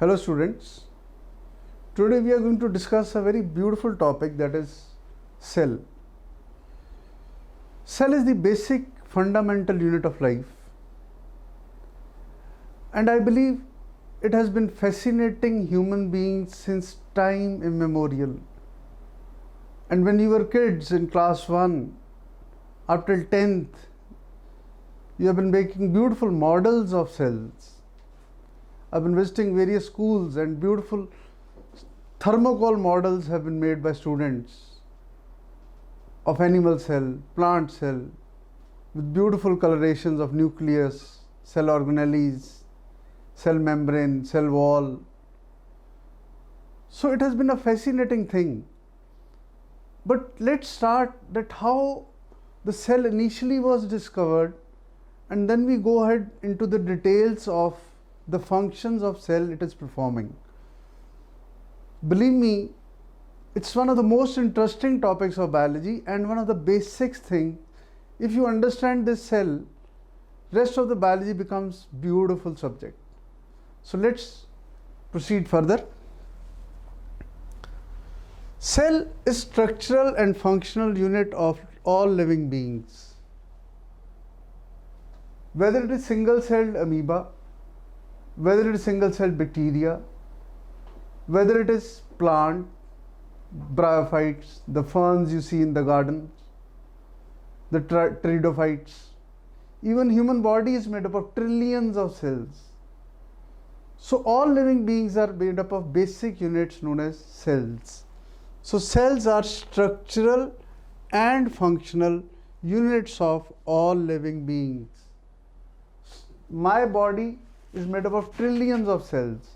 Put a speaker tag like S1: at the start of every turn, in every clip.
S1: Hello students, today we are going to discuss a very beautiful topic, that is cell. Cell is the basic fundamental unit of life, and I believe it has been fascinating human beings since time immemorial. And when you were kids in class 1 up till 10th, you have been making beautiful models of cells. I've been visiting various schools and beautiful thermocol models have been made by students of animal cell, plant cell, with beautiful colorations of nucleus, cell organelles, cell membrane, cell wall. So it has been a fascinating thing. But let's start that how the cell initially was discovered, and then we go ahead into the details of the functions of cell it is performing. Believe me, it's one of the most interesting topics of biology and one of the basic things. If you understand this cell, rest of the biology becomes beautiful subject. So let's proceed further. Cell is structural and functional unit of all living beings. Whether it is single-celled amoeba, whether it is single-celled bacteria, whether it is plant, bryophytes, the ferns you see in the garden, the pteridophytes, even human body is made up of trillions of cells. So all living beings are made up of basic units known as cells. So cells are structural and functional units of all living beings. My body is made up of trillions of cells,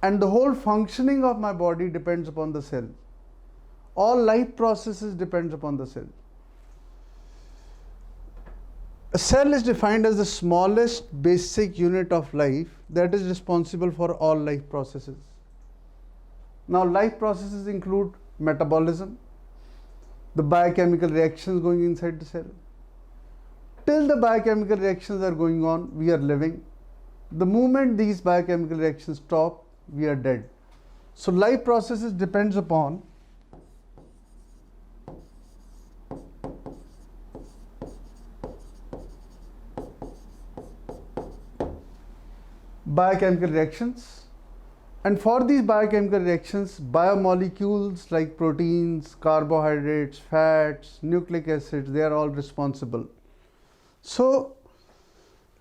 S1: and the whole functioning of my body depends upon the cell. All life processes depends upon the cell. A cell is defined as the smallest basic unit of life that is responsible for all life processes. Now, life processes include metabolism, the biochemical reactions going inside the cell. Till the biochemical reactions are going on, we are living. The moment these biochemical reactions stop, we are dead. So life processes depends upon biochemical reactions, and for these biochemical reactions, biomolecules like proteins, carbohydrates, fats, nucleic acids, they are all responsible. So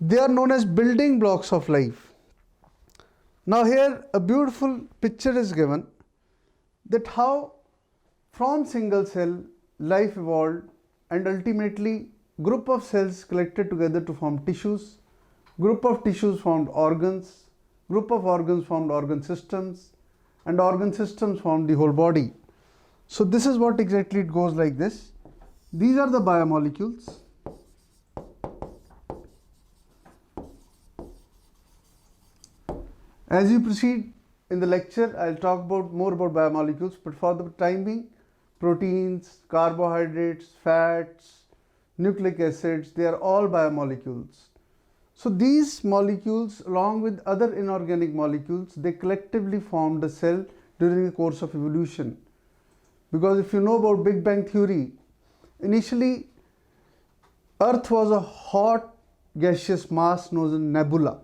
S1: they are known as building blocks of life. Now here a beautiful picture is given that how from single cell life evolved, and ultimately group of cells collected together to form tissues, group of tissues formed organs, group of organs formed organ systems, and organ systems formed the whole body. So this is what exactly it goes like this. These are the biomolecules. As you proceed in the lecture, I'll talk more about biomolecules, but for the time being, proteins, carbohydrates, fats, nucleic acids, they are all biomolecules. So these molecules, along with other inorganic molecules, they collectively formed the cell during the course of evolution. Because if you know about Big Bang theory, initially Earth was a hot gaseous mass known as nebula.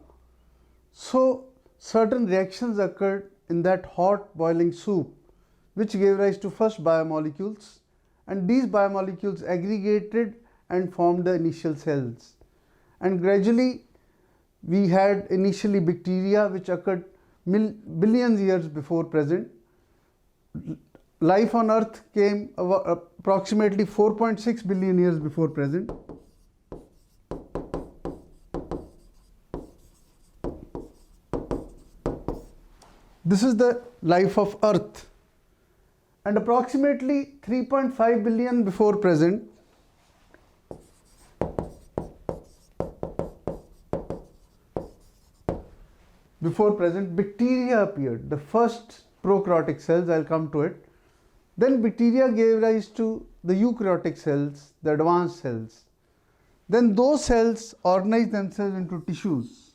S1: So certain reactions occurred in that hot boiling soup, which gave rise to first biomolecules, and these biomolecules aggregated and formed the initial cells. And gradually we had initially bacteria, which occurred billions years before present. Life on Earth came approximately 4.6 billion years before present. This is the life of Earth, and approximately 3.5 billion before present, bacteria appeared, the first prokaryotic cells. I'll come to it. Then bacteria gave rise to the eukaryotic cells, the advanced cells. Then those cells organize themselves into tissues.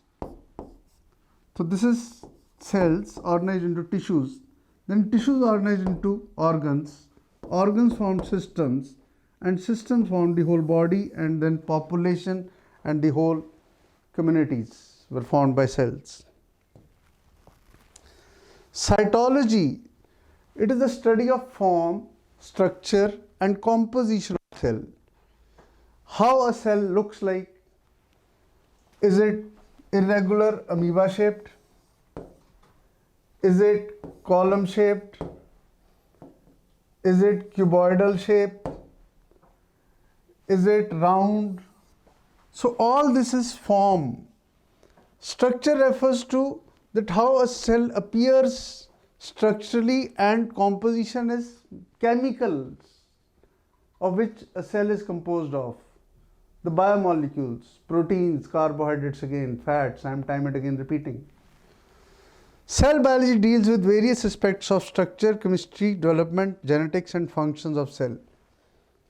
S1: So this is cells organized into tissues, then tissues organized into organs, organs formed systems, and systems formed the whole body, and then population and the whole communities were formed by cells. Cytology, it is the study of form, structure and composition of cell. How a cell looks like. Is it irregular amoeba shaped? Is it column shaped? Is it cuboidal shaped? Is it round? So all this is form. Structure refers to that how a cell appears structurally, and composition is chemicals of which a cell is composed of. The biomolecules, proteins, carbohydrates again, fats, I am time and again repeating. Cell biology deals with various aspects of structure, chemistry, development, genetics and functions of cell.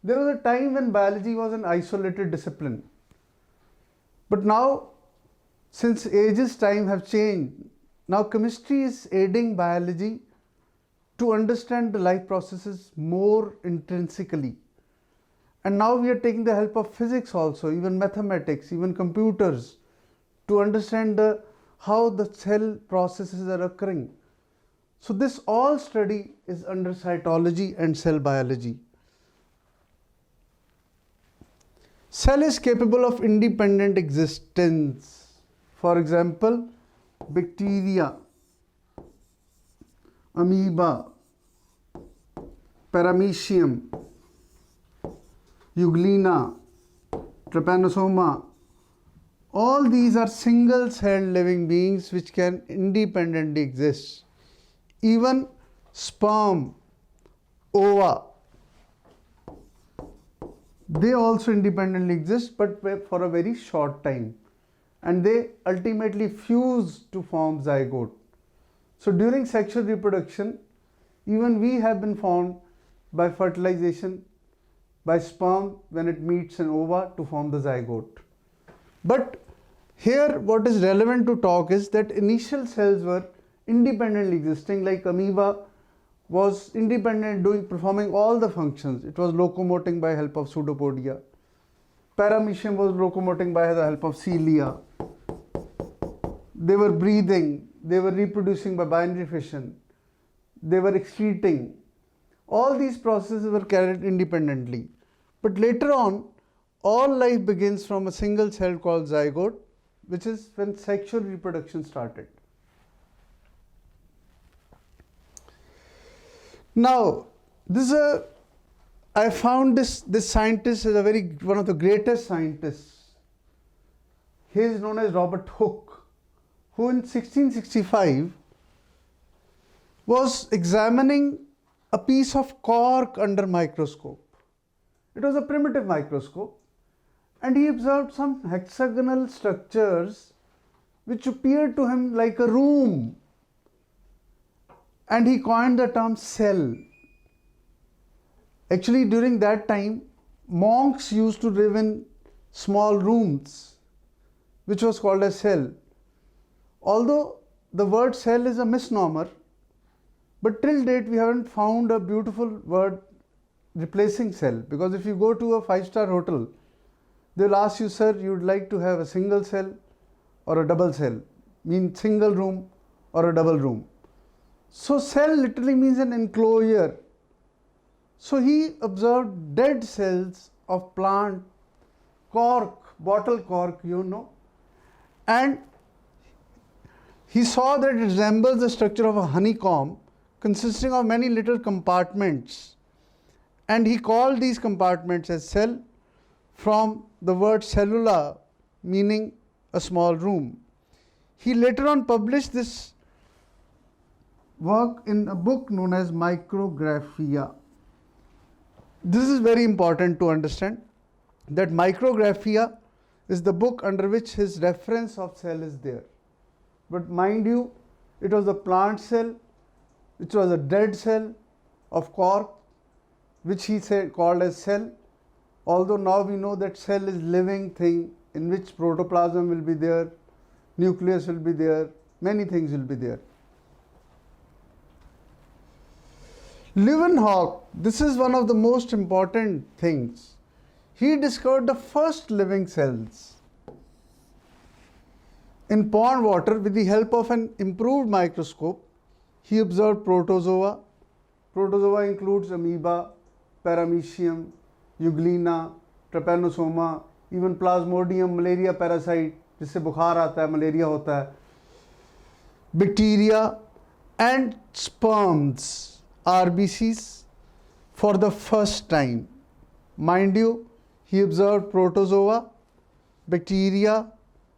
S1: There was a time when biology was an isolated discipline. But now, since ages time have changed, now chemistry is aiding biology to understand the life processes more intrinsically. And now we are taking the help of physics also, even mathematics, even computers, to understand how the cell processes are occurring. So this all study is under cytology and cell biology. Cell is capable of independent existence. For example, bacteria, amoeba, paramecium, euglena, trypanosoma, all these are single-celled living beings which can independently exist. Even sperm, ova, they also independently exist, but for a very short time, and they ultimately fuse to form zygote. So during sexual reproduction, even we have been formed by fertilization, by sperm when it meets an ova to form the zygote. But here what is relevant to talk is that initial cells were independently existing, like amoeba was independent, performing all the functions. It was locomoting by help of pseudopodia. Paramecium was locomoting by the help of cilia. They were breathing, they were reproducing by binary fission, they were excreting. All these processes were carried independently. But later on, all life begins from a single cell called zygote, which is when sexual reproduction started. Now, I found this scientist is one of the greatest scientists. He is known as Robert Hooke, who in 1665 was examining a piece of cork under microscope. It was a primitive microscope, and he observed some hexagonal structures which appeared to him like a room, and he coined the term cell. Actually, during that time, monks used to live in small rooms, which was called a cell. Although the word cell is a misnomer, but till date we haven't found a beautiful word replacing cell, because if you go to a 5-star hotel, they'll ask you, sir, you'd like to have a single cell or a double cell, means single room or a double room. So cell literally means an enclosure. So he observed dead cells of plant, cork, bottle cork, and he saw that it resembles the structure of a honeycomb consisting of many little compartments, and he called these compartments as cell from the word cellula, meaning a small room. He later on published this work in a book known as Micrographia. This is very important to understand, that Micrographia is the book under which his reference of cell is there. But mind you, it was a plant cell, which was a dead cell of cork, which he called as cell. Although now we know that cell is living thing in which protoplasm will be there, nucleus will be there, many things will be there. Leeuwenhoek, this is one of the most important things. He discovered the first living cells in pond water with the help of an improved microscope. He observed protozoa. Protozoa includes amoeba, paramecium, euglena, trypanosoma, even plasmodium, malaria parasite, जिससे बुखार आता है, malaria होता है, bacteria and sperms, RBCs, for the first time. Mind you, he observed protozoa, bacteria,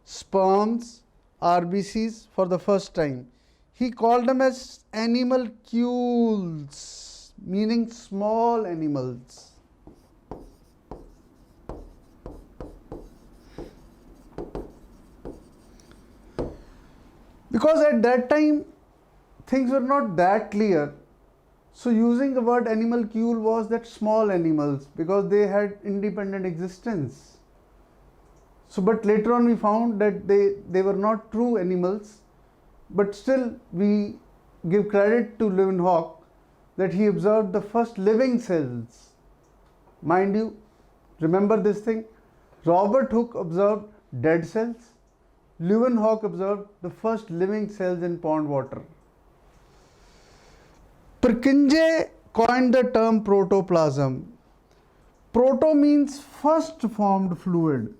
S1: sperms, RBCs for the first time. He called them as animalcules, meaning small animals. Because at that time things were not that clear, so using the word animalcule was that small animals, because they had independent existence. So but later on we found that they were not true animals, but still we give credit to Leeuwenhoek that he observed the first living cells. Mind you, remember this thing, Robert Hooke observed dead cells, Leeuwenhoek observed the first living cells in pond water. Purkinje coined the term protoplasm. Proto means first formed fluid.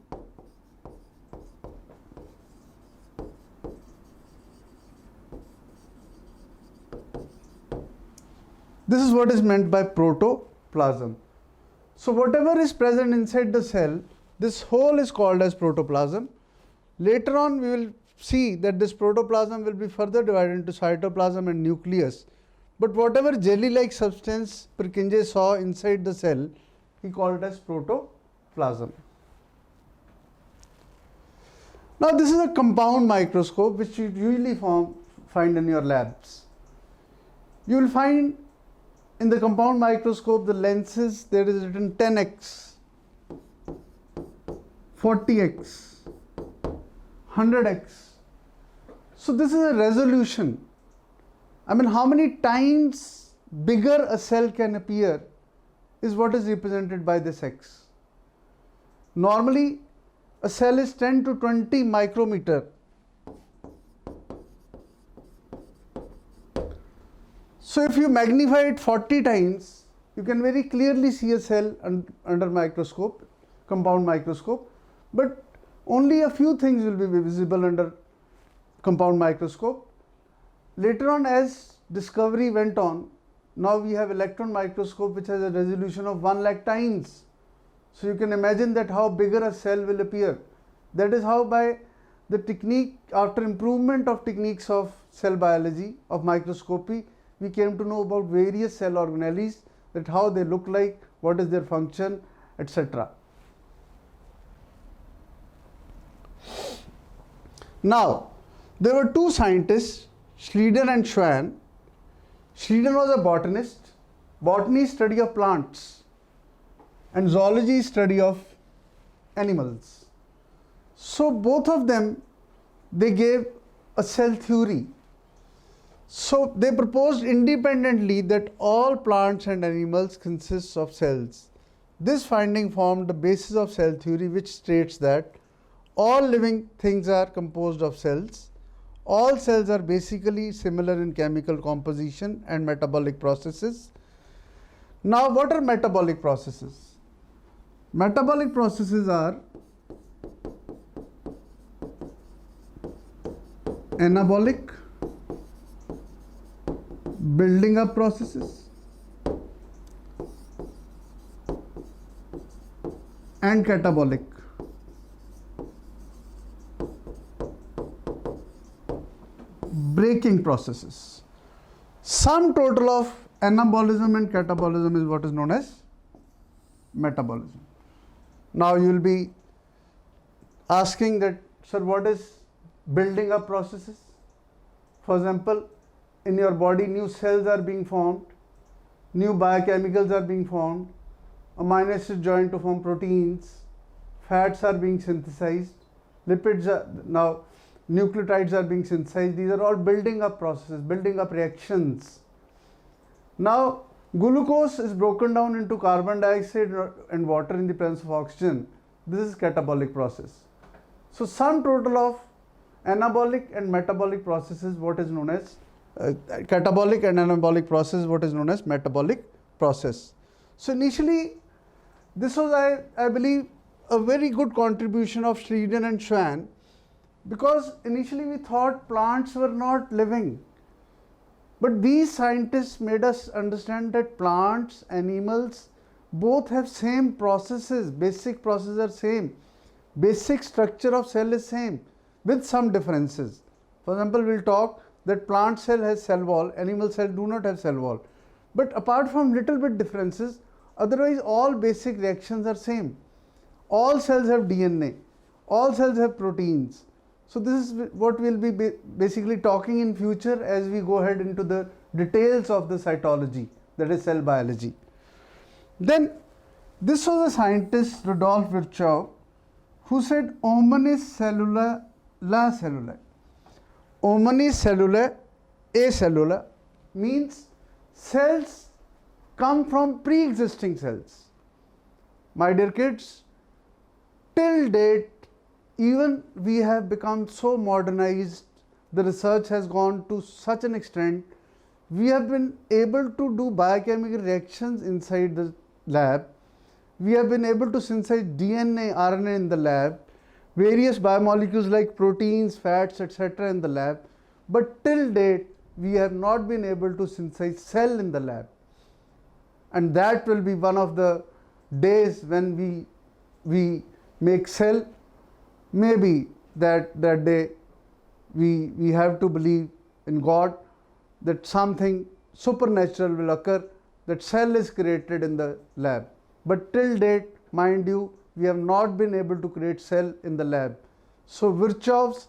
S1: This is what is meant by protoplasm. So whatever is present inside the cell, this whole is called as protoplasm. Later on we will see that this protoplasm will be further divided into cytoplasm and nucleus. But whatever jelly-like substance Purkinje saw inside the cell, he called it as protoplasm. Now this is a compound microscope which you usually find in your labs. You will find in the compound microscope the lenses, there is written 10x, 40x, 100x. So this is a resolution. I mean, how many times bigger a cell can appear is what is represented by this x. Normally a cell is 10 to 20 micrometer. So if you magnify it 40 times, you can very clearly see a cell under microscope, compound microscope, but only a few things will be visible under compound microscope. Later on, as discovery went on, now we have electron microscope which has a resolution of 1 lakh times. So you can imagine that how bigger a cell will appear. That is how, by the technique, after improvement of techniques of cell biology, of microscopy, we came to know about various cell organelles, that how they look like, what is their function, etc. Now, there were two scientists, Schleiden and Schwann. Schleiden was a botanist. Botany, study of plants, and zoology, study of animals. So both of them, they gave a cell theory. So they proposed independently that all plants and animals consist of cells. This finding formed the basis of cell theory, which states that all living things are composed of cells. All cells are basically similar in chemical composition and metabolic processes. Now, what are metabolic processes? Metabolic processes are anabolic, building up processes, and catabolic. Breaking processes. Sum total of anabolism and catabolism is what is known as metabolism. Now you will be asking that, sir, what is building up processes? For example, in your body new cells are being formed, new biochemicals are being formed, amino acids join to form proteins, fats are being synthesized, lipids are now nucleotides are being synthesized. These are all building up processes, building up reactions. Now, Glucose is broken down into carbon dioxide and water in the presence of oxygen. This is catabolic process. So sum total of anabolic and metabolic processes, what is known as catabolic and anabolic process, what is known as metabolic process. So initially this was, I believe, a very good contribution of Schleiden and Schwann, because initially we thought plants were not living. But these scientists made us understand that plants, animals, both have same processes, basic processes are same, basic structure of cell is same, with some differences. For example, we'll talk that plant cell has cell wall, animal cell do not have cell wall. But apart from little bit differences, otherwise all basic reactions are same. All cells have DNA, all cells have proteins. So this is what we'll be basically talking in future as we go ahead into the details of the cytology, that is cell biology. Then this was a scientist, Rudolf Virchow, who said omnis cellula la cellula. Omnis cellula a cellula means cells come from pre-existing cells. My dear kids, till date, even we have become so modernized, the research has gone to such an extent, we have been able to do biochemical reactions inside the lab. We have been able to synthesize DNA, RNA in the lab, various biomolecules like proteins, fats, etc. in the lab. But till date, we have not been able to synthesize cell in the lab. And that will be one of the days when we make cell. Maybe that day we have to believe in God, that something supernatural will occur, that cell is created in the lab. But till date, mind you, we have not been able to create cell in the lab. So Virchow's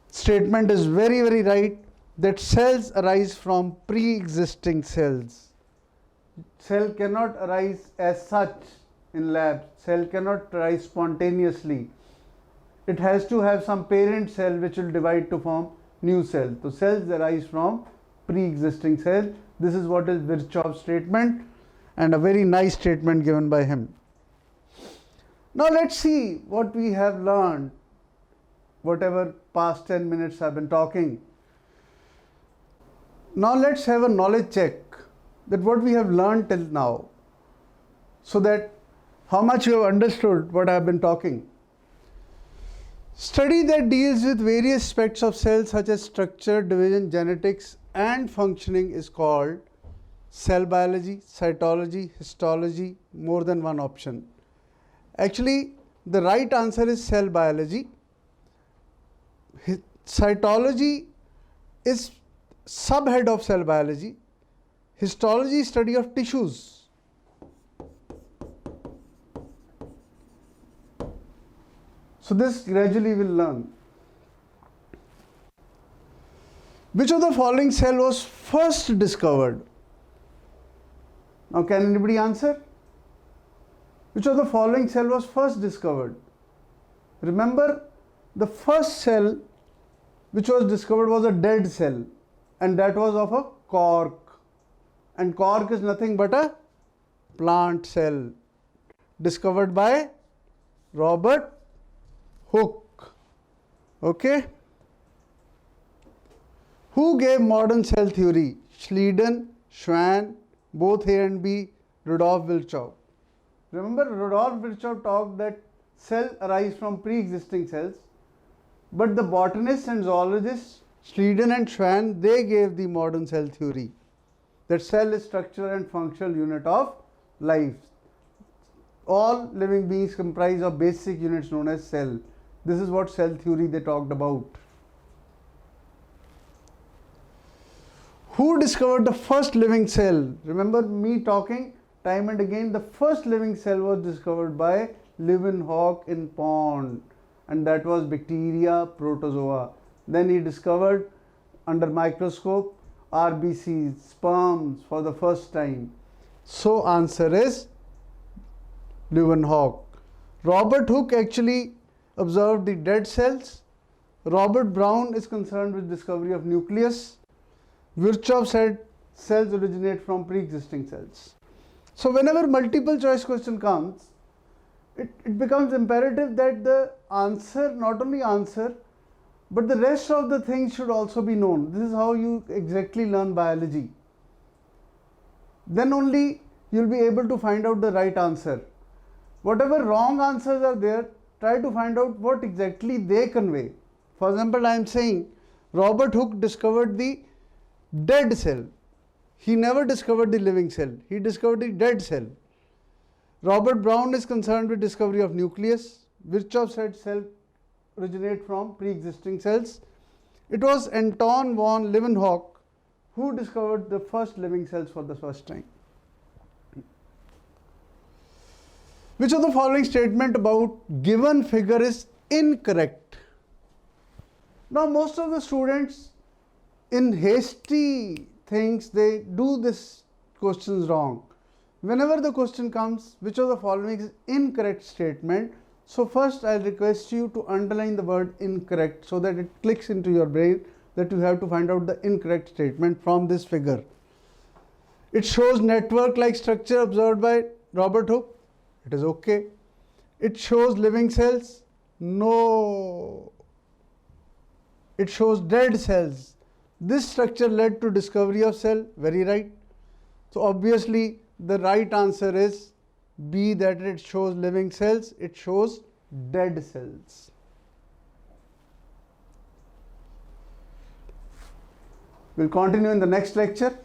S1: statement is very, very right, that cells arise from pre-existing cells. Cell cannot arise as such in lab. Cell cannot arise spontaneously. It has to have some parent cell which will divide to form new cell. So cells arise from pre-existing cells. This is what is Virchow's statement, and a very nice statement given by him. Now let's see what we have learned, whatever past 10 minutes I've been talking. Now let's have a knowledge check, that what we have learned till now, so that how much you have understood what I have been talking. Study that deals with various aspects of cells such as structure, division, genetics and functioning is called cell biology, cytology, histology, more than one option. Actually, the right answer is cell biology. Cytology is subhead of cell biology. Histology is study of tissues. So this gradually we'll learn. Which of the following cell was first discovered? Now can anybody answer? Which of the following cell was first discovered? Remember, the first cell which was discovered was a dead cell, and that was of a cork. And cork is nothing but a plant cell, discovered by Robert Hooke. Okay. Who gave modern cell theory? Schleiden, Schwann, both A and B, Rudolf Virchow. Remember, Rudolf Virchow talked that cell arise from pre-existing cells, but the botanists and zoologists, Schleiden and Schwann, they gave the modern cell theory, that cell is structural and functional unit of life. All living beings comprise of basic units known as cell. This is what cell theory they talked about. Who discovered the first living cell? Remember me talking time and again, the first living cell was discovered by Leeuwenhoek in pond, and that was bacteria protozoa. Then he discovered under microscope RBCs, sperms, for the first time. So answer is Leeuwenhoek. Robert Hooke actually observed the dead cells. Robert Brown is concerned with discovery of nucleus. Virchow said cells originate from pre-existing cells. So whenever multiple choice question comes, it becomes imperative that the answer, not only answer, but the rest of the things should also be known. This is how you exactly learn biology. Then only you'll be able to find out the right answer. Whatever wrong answers are there, try to find out what exactly they convey. For example, I am saying Robert Hooke discovered the dead cell. He never discovered the living cell. He discovered the dead cell. Robert Brown is concerned with discovery of nucleus. Which of said cells originate from pre-existing cells? It was Anton von Leeuwenhoek who discovered the first living cells for the first time. Which of the following statement about given figure is incorrect? Now most of the students in hasty things, they do this questions wrong. Whenever the question comes, which of the following is incorrect statement? So first I'll request you to underline the word incorrect so that it clicks into your brain that you have to find out the incorrect statement from this figure. It shows network-like structure observed by Robert Hooke. It is okay. It shows living cells. No. It shows dead cells. This structure led to discovery of cell. Very right. So obviously the right answer is B, that it shows living cells. It shows dead cells. We'll continue in the next lecture.